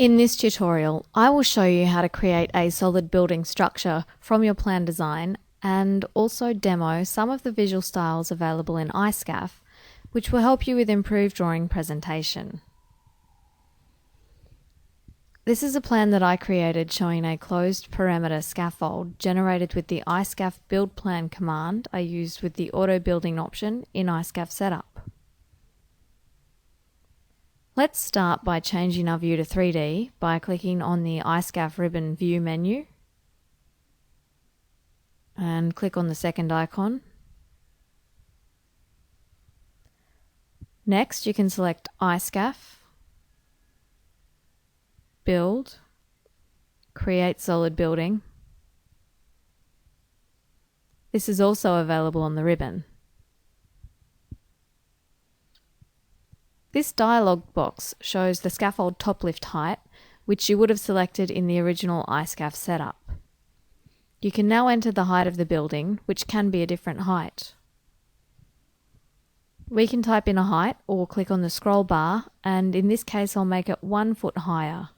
In this tutorial, I will show you how to create a solid building structure from your plan design and also demo some of the visual styles available in iScaf, which will help you with improved drawing presentation. This is a plan that I created showing a closed perimeter scaffold generated with the iScaf build plan command I used with the auto building option in iScaf setup. Let's start by changing our view to 3D by clicking on the iScaf ribbon view menu and click on the second icon. Next, you can select iScaf, Build, Create Solid Building. This is also available on the ribbon. This dialog box shows the scaffold top lift height, which you would have selected in the original iScaf setup. You can now enter the height of the building, which can be a different height. We can type in a height or click on the scroll bar, and in this case I'll make it 1 foot higher.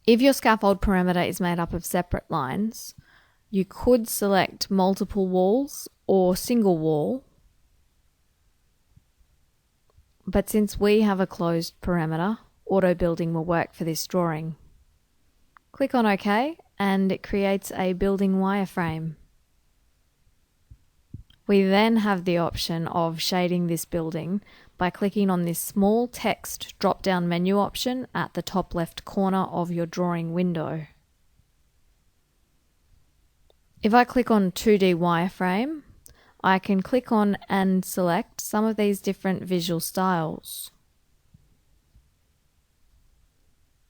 If your scaffold perimeter is made up of separate lines, you could select multiple walls or single wall. But since we have a closed perimeter, auto building will work for this drawing. Click on OK and it creates a building wireframe. We then have the option of shading this building by clicking on this small text drop-down menu option at the top left corner of your drawing window. If I click on 2D wireframe, I can click on and select some of these different visual styles.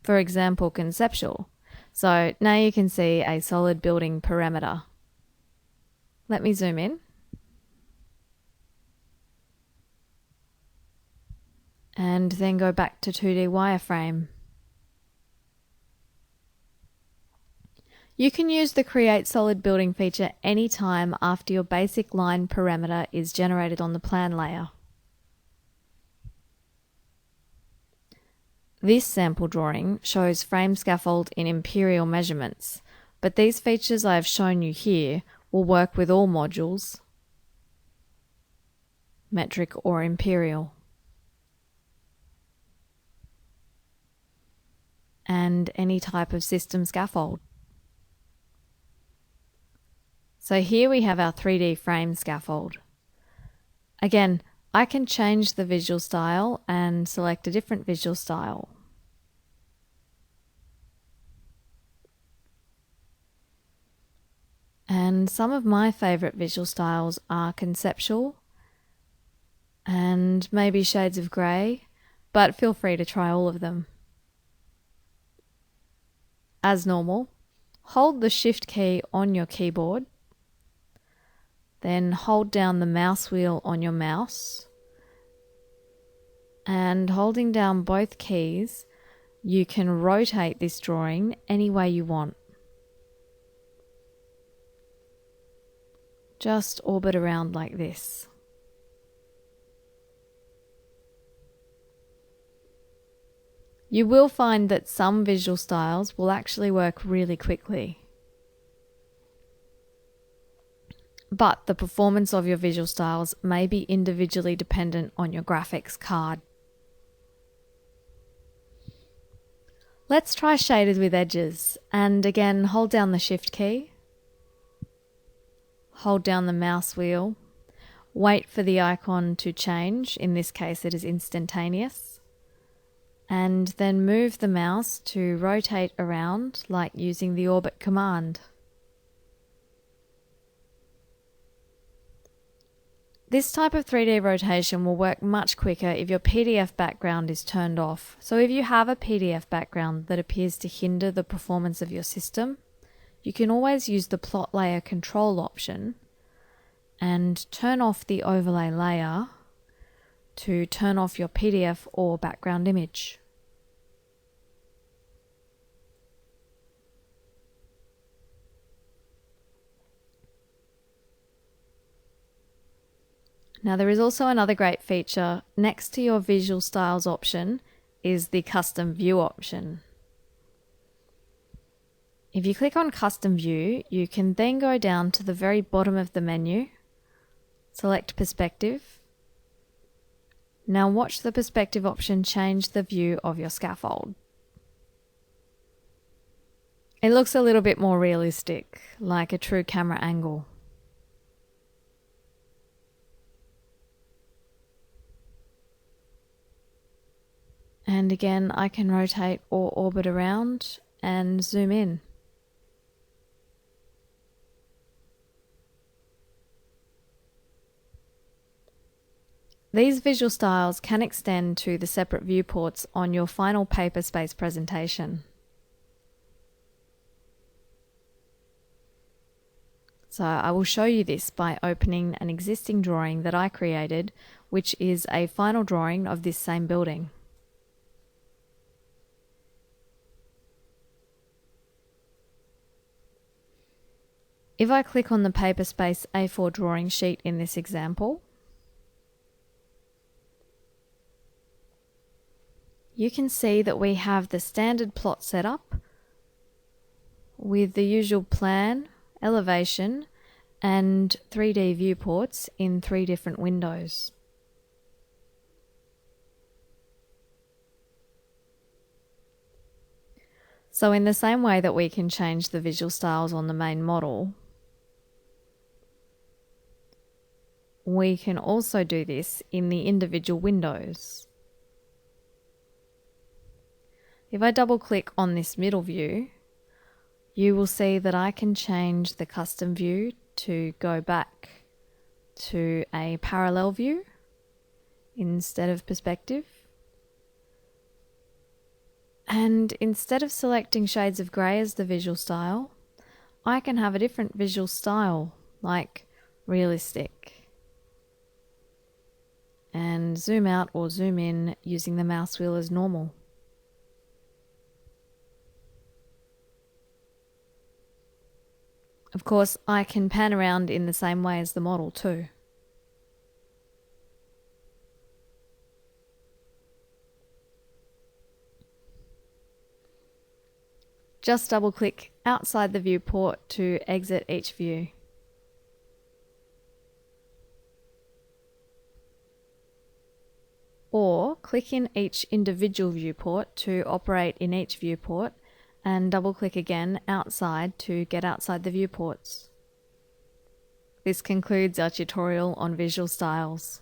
For example, conceptual. So now you can see a solid building perimeter. Let me zoom in. And then go back to 2D wireframe. You can use the Create Solid Building feature anytime after your basic line perimeter is generated on the plan layer. This sample drawing shows frame scaffold in imperial measurements, but these features I have shown you here will work with all modules, metric or imperial, and any type of system scaffold. So here we have our 3D frame scaffold. Again, I can change the visual style and select a different visual style. And some of my favourite visual styles are conceptual and maybe shades of grey, but feel free to try all of them. As normal, hold the Shift key on your keyboard. Then hold down the mouse wheel on your mouse, and holding down both keys, you can rotate this drawing any way you want. Just orbit around like this. You will find that some visual styles will actually work really quickly. But the performance of your visual styles may be individually dependent on your graphics card. Let's try shaded with edges, and again hold down the Shift key, hold down the mouse wheel, wait for the icon to change, in this case it is instantaneous, and then move the mouse to rotate around like using the orbit command. This type of 3D rotation will work much quicker if your PDF background is turned off. So if you have a PDF background that appears to hinder the performance of your system, you can always use the plot layer control option and turn off the overlay layer to turn off your PDF or background image. Now there is also another great feature. Next to your visual styles option is the Custom View option. If you click on Custom View, you can then go down to the very bottom of the menu, select Perspective. Now watch the perspective option change the view of your scaffold. It looks a little bit more realistic, like a true camera angle. And again, I can rotate or orbit around and zoom in. These visual styles can extend to the separate viewports on your final paper space presentation. So I will show you this by opening an existing drawing that I created, which is a final drawing of this same building. If I click on the paper space A4 drawing sheet in this example, you can see that we have the standard plot setup with the usual plan, elevation, and 3D viewports in 3 different windows. So in the same way that we can change the visual styles on the main model, we can also do this in the individual windows. If I double click on this middle view, you will see that I can change the custom view to go back to a parallel view instead of perspective. And instead of selecting shades of grey as the visual style, I can have a different visual style like realistic. And zoom out or zoom in using the mouse wheel as normal. Of course, I can pan around in the same way as the model too. Just double click outside the viewport to exit each view. Or click in each individual viewport to operate in each viewport, and double click again outside to get outside the viewports. This concludes our tutorial on visual styles.